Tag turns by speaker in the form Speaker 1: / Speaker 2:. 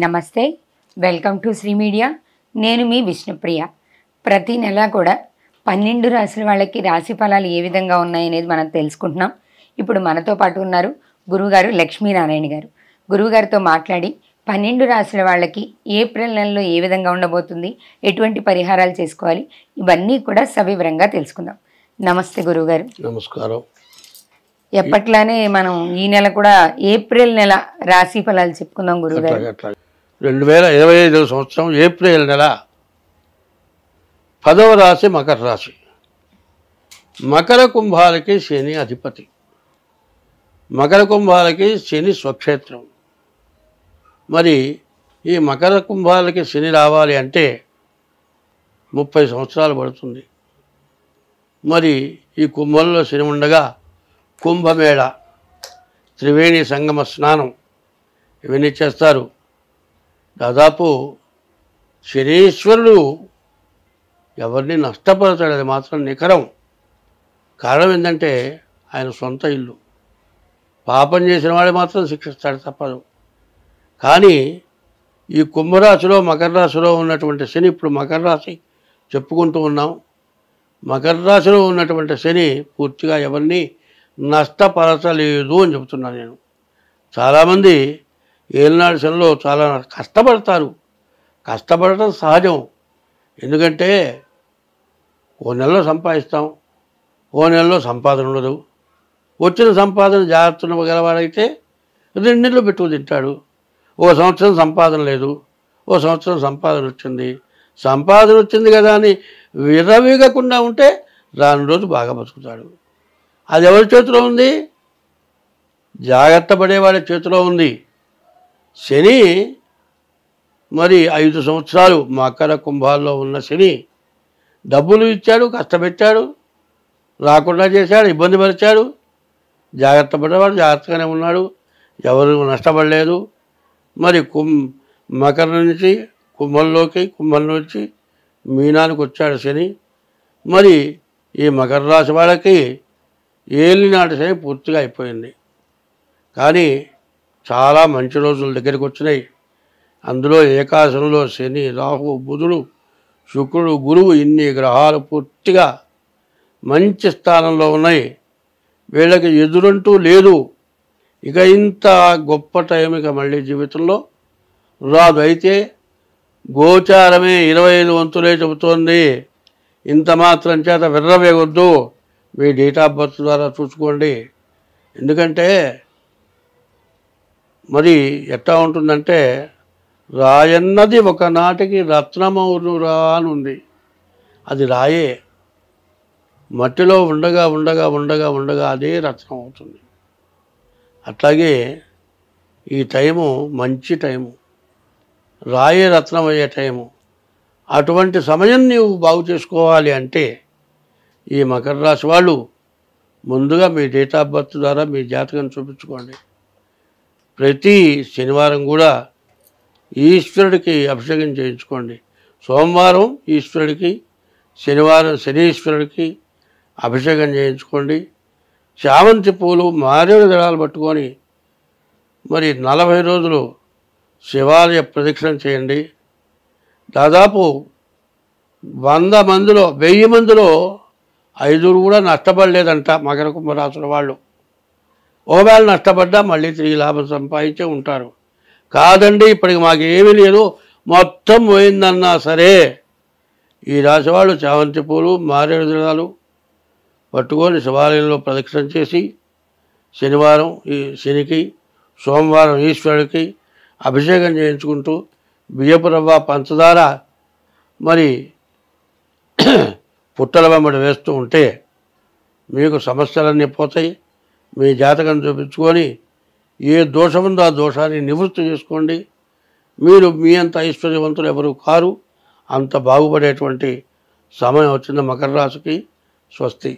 Speaker 1: నమస్తే, welcome to Shri media. నేను మీ విష్ణుప్రియ. ప్రతి నెల కూడా 12 రాశుల వాళ్ళకి రాశి ఫలాలు ఏ విధంగా ఉన్నాయనేది మనం తెలుసుకుంటున్నాం. ఇప్పుడు మనతో పాటు ఉన్నారు గురువుగారు లక్ష్మీనారాయణ గారు. గురువుగారితో మాట్లాడి 12 రాశుల వాళ్ళకి ఏప్రిల్ నెలలో ఏ విధంగా ఉండబోతుంది, ఎటువంటి పరిహారాలు చేసుకోవాలి, ఇవన్నీ కూడా సవివరంగా తెలుసుకుందాం. నమస్తే గురువుగారు.
Speaker 2: నమస్కారం.
Speaker 1: ఎప్పట్లానే మనం ఈ నెల కూడా ఏప్రిల్ నెల రాశి ఫలాలు చెప్పుకుందాం గురువుగారు.
Speaker 2: 2025 సంవత్సరం ఏప్రిల్ నెల 10వ రాశి మకర రాశి. మకర కుంభాలకి శని అధిపతి. మకర కుంభాలకి శని స్వక్షేత్రం. మరి ఈ మకర కుంభాలకి శని రావాలి అంటే 30 సంవత్సరాలు పడుతుంది. మరి ఈ కుంభంలో శని ఉండగా కుంభమేళ, త్రివేణి సంగమ స్నానం ఇవన్నీ చేస్తారు. దాదాపు శనీశ్వరుడు ఎవరిని నష్టపడతాడు, అది మాత్రం నికరం. కారణం ఏంటంటే ఆయన సొంత ఇల్లు. పాపం చేసిన వాడు మాత్రం శిక్షిస్తాడు, తప్పదు. కానీ ఈ కుంభరాశిలో మకర రాశిలో ఉన్నటువంటి శని, ఇప్పుడు మకర రాశి చెప్పుకుంటూ ఉన్నాం. మకర రాశిలో ఉన్నటువంటి శని పూర్తిగా ఎవరిని నష్టపరచలేదు అని చెబుతున్నాను నేను. చాలామంది ఏలినాడు శనిలో చాలా కష్టపడతారు. కష్టపడటం సహజం. ఎందుకంటే ఓ నెలలో సంపాదిస్తాం, ఓ నెలలో సంపాదన ఉండదు. వచ్చిన సంపాదన జాగ్రత్త గలవాడైతే 2 నెలలు పెట్టుకు తింటాడు. ఓ సంవత్సరం సంపాదన లేదు, ఓ సంవత్సరం సంపాదన వచ్చింది. సంపాదన వచ్చింది కదా అని విరవీగకుండా ఉంటే రాని రోజు బాగా బతుకుతాడు. అది ఎవరి చేతిలో ఉంది? జాగ్రత్త పడేవాడి చేతిలో ఉంది. శని మరి 5 సంవత్సరాలు మకర కుంభాల్లో ఉన్న శని డబ్బులు ఇచ్చాడు, కష్టపెట్టాడు, రాకుండా చేశాడు, ఇబ్బంది పరిచాడు. జాగ్రత్త పడేవాడు జాగ్రత్తగానే ఉన్నాడు, ఎవరు నష్టపడలేదు. మరి మకర నుంచి కుంభం నుంచి మీనానికి వచ్చాడు శని. మరి ఈ మకర రాశి వాళ్ళకి ఏలినాటి శని పూర్తిగా అయిపోయింది. కానీ చాలా మంచి రోజుల దగ్గరికి వచ్చినాయి. అందులో ఏకాదశంలో శని, రాహు, బుధుడు, శుక్రుడు, గురువు, ఇన్ని గ్రహాలు పూర్తిగా మంచి స్థానంలో ఉన్నాయి. వీళ్ళకి ఎదురంటూ లేదు. ఇక ఇంత గొప్ప టైం ఇక మళ్ళీ జీవితంలో రాదు. అయితే గోచారమే 25 వంతులే చెబుతోంది. ఇంత మాత్రం చేత విర్రవేగొద్దు. మీ డేట్ ఆఫ్ బర్త్ ద్వారా చూసుకోండి. ఎందుకంటే మరి ఎట్లా ఉంటుందంటే, రాయన్నది ఒకనాటికి రత్నమౌనురా అని ఉంది. అది రాయే మట్టిలో ఉండగా ఉండగా ఉండగా ఉండగా అదే రత్నం అవుతుంది. అట్లాగే ఈ టైము మంచి టైము, రాయే రత్నం అయ్యే టైము. అటువంటి సమయం నీవు బాగు చేసుకోవాలి అంటే ఈ మకర రాశి వాళ్ళు ముందుగా మీ డేట్ ఆఫ్ బర్త్ ద్వారా మీ జాతకం చూపించుకోండి. ప్రతి శనివారం కూడా ఈశ్వరుడికి అభిషేకం చేయించుకోండి. సోమవారం ఈశ్వరుడికి, శనివారం శనీశ్వరుడికి అభిషేకం చేయించుకోండి. చామంతి పూలు, మారేడు దళాలు పట్టుకొని మరి 40 రోజులు శివాలయ ప్రదక్షిణ చేయండి. దాదాపు 100 మందిలో 1000 మందిలో 5 కూడా నష్టపడలేదంట మకర కుంభరాశుల వాళ్ళు. ఒకవేళ నష్టపడ్డా మళ్ళీ తిరిగి లాభం సంపాదించే ఉంటారు. కాదండి ఇప్పటికి మాకు ఏమీ లేదు, మొత్తం పోయిందన్నా సరే ఈ రాశి వాళ్ళు చామంతి పూలు, మారేడు దళాలు పట్టుకొని శివాలయంలో ప్రదక్షిణ చేసి శనివారం ఈ శనికి, సోమవారం ఈశ్వరుడికి అభిషేకం చేయించుకుంటూ బియ్యపు రవ్వ, పంచదార మరి పుట్టల వెంబడి వేస్తూ ఉంటే మీకు సమస్యలన్నీ పోతాయి. మీ జాతకం చూపించుకొని ఏ దోషం ఉందో ఆ దోషాన్ని నివృత్తి చేసుకోండి. మీరు మీ అంత ఐశ్వర్యవంతులు ఎవరు కారు. అంత బాగుపడేటువంటి సమయం వచ్చింది మకర రాశికి. స్వస్తి.